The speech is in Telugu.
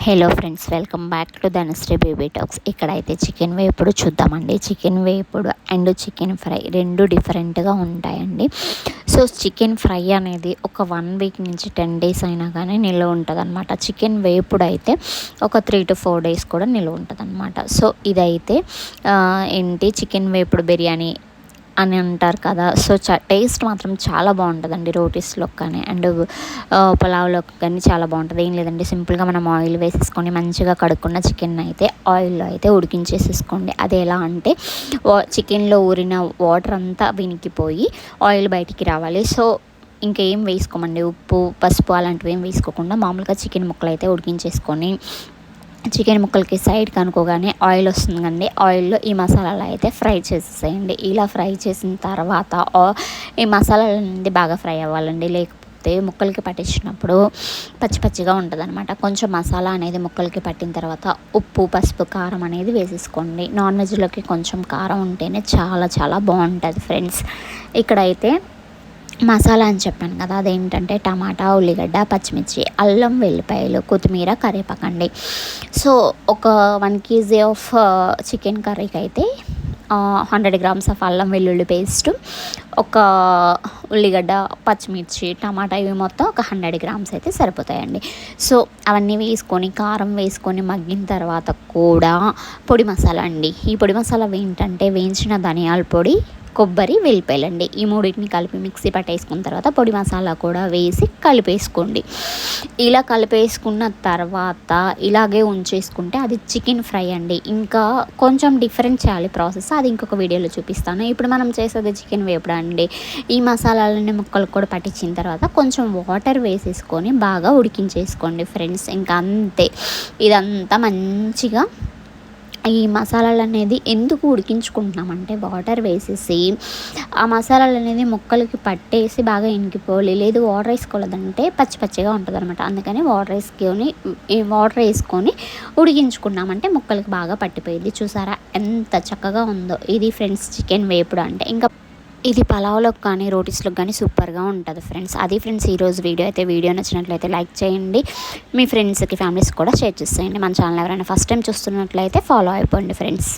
Hello friends, welcome back to Dhanashree baby talks. ఇక్కడైతే చికెన్ వేపుడు చూద్దామండి. చికెన్ వేపుడు అండ్ చికెన్ ఫ్రై రెండు డిఫరెంట్గా ఉంటాయండి. సో చికెన్ ఫ్రై అనేది ఒక 1 వీక్ నుంచి 10 డేస్ అయినా కానీ నిల్వ ఉంటుంది అనమాట. చికెన్ వేపుడు అయితే ఒక 3 to 4 డేస్ కూడా నిల్వ ఉంటుంది అనమాట. సో ఇదైతే చికెన్ వేపుడు బిర్యానీ అని అంటారు కదా. సో టేస్ట్ మాత్రం చాలా బాగుంటుందండి. రోటీస్లో కానీ అండ్ పులావ్లో కానీ చాలా బాగుంటుంది. ఏం లేదండి, సింపుల్గా మనం ఆయిల్ వేసేసుకొని మంచిగా కడుక్కున్న చికెన్ అయితే ఆయిల్లో అయితే ఉడికించేసేసుకోండి. అది ఎలా అంటే చికెన్లో ఊరిన వాటర్ అంతా వినికిపోయి ఆయిల్ బయటికి రావాలి. సో ఇంకేం వేసుకోమండి, ఉప్పు పసుపు అలాంటివి ఏం వేసుకోకుండా మామూలుగా చికెన్ ముక్కలు అయితే ఉడికించేసుకొని చికెన్ ముక్కలకి సైడ్కి అనుకోగానే ఆయిల్ వస్తుంది కండి. ఆయిల్లో ఈ మసాలాలు అయితే ఫ్రై చేసేసేయండి. ఇలా ఫ్రై చేసిన తర్వాత ఈ మసాలాలు అనేది బాగా ఫ్రై అవ్వాలండి. లేకపోతే ముక్కలకి పట్టించినప్పుడు పచ్చి పచ్చిగా ఉంటుంది అనమాట. కొంచెం మసాలా అనేది ముక్కలకి పట్టిన తర్వాత ఉప్పు పసుపు కారం అనేది వేసేసుకోండి. నాన్ వెజ్లోకి కొంచెం కారం ఉంటేనే చాలా చాలా బాగుంటుంది ఫ్రెండ్స్. ఇక్కడైతే మసాలా అని చెప్పాను కదా, అదేంటంటే టమాటా, ఉల్లిగడ్డ, పచ్చిమిర్చి, అల్లం వెల్లిపాయలు, కొత్తిమీర, కరివేపాకండి. సో ఒక 1 kg ఆఫ్ చికెన్ కర్రీకి అయితే 100 grams ఆఫ్ అల్లం వెల్లుల్లి పేస్టు, ఒక ఉల్లిగడ్డ, పచ్చిమిర్చి, టమాటా ఇవి మొత్తం ఒక 100 grams అయితే సరిపోతాయండి. సో అవన్నీ వేసుకొని కారం వేసుకొని మగ్గిన తర్వాత కూడా పొడి మసాలా అండి. ఈ పొడి మసాలా ఏంటంటే వేయించిన ధనియాల పొడి, కొబ్బరి, వెల్లిపాయలండి. ఈ మూడింటిని కలిపి మిక్సీ పట్టేసుకున్న తర్వాత పొడి మసాలా కూడా వేసి కలిపేసుకోండి. ఇలా కలిపేసుకున్న తర్వాత ఇలాగే ఉంచేసుకుంటే అది చికెన్ ఫ్రై అండి. ఇంకా కొంచెం డిఫరెంట్ చేయాలి ప్రాసెస్, అది ఇంకొక వీడియోలో చూపిస్తాను. ఇప్పుడు మనం చేసేది చికెన్ వేపుడు అండి. ఈ మసాలాలన్నీ ముక్కలు కూడా పట్టించిన తర్వాత కొంచెం వాటర్ వేసేసుకొని బాగా ఉడికించేసుకోండి ఫ్రెండ్స్. ఇంకా అంతే. ఇదంతా మంచిగా ఈ మసాలాలు అనేది ఎందుకు ఉడికించుకుంటున్నామంటే వాటర్ వేసేసి ఆ మసాలాలు అనేది ముక్కలకి పట్టేసి బాగా ఇంకిపోవాలి. లేదు వాటర్ వేసుకోలేదంటే పచ్చి పచ్చిగా ఉంటుంది అనమాట. అందుకని వాటర్ వేసుకొని ఉడికించుకున్నామంటే ముక్కలకి బాగా పట్టిపోయింది. చూసారా ఎంత చక్కగా ఉందో ఇది ఫ్రెండ్స్ చికెన్ వేపుడు అంటే. ఇంకా ఇది పలావ్లోకి కానీ రోటీస్లోకి కానీ సూపర్గా ఉంటుంది ఫ్రెండ్స్. అది ఫ్రెండ్స్ ఈరోజు వీడియో అయితే. వీడియో నచ్చినట్లయితే లైక్ చేయండి, మీ ఫ్రెండ్స్కి ఫ్యామిలీస్ కూడా షేర్ చేసేయండి. మన ఛానల్ ఎవరైనా ఫస్ట్ టైం చూస్తున్నట్లయితే ఫాలో అయిపోండి ఫ్రెండ్స్.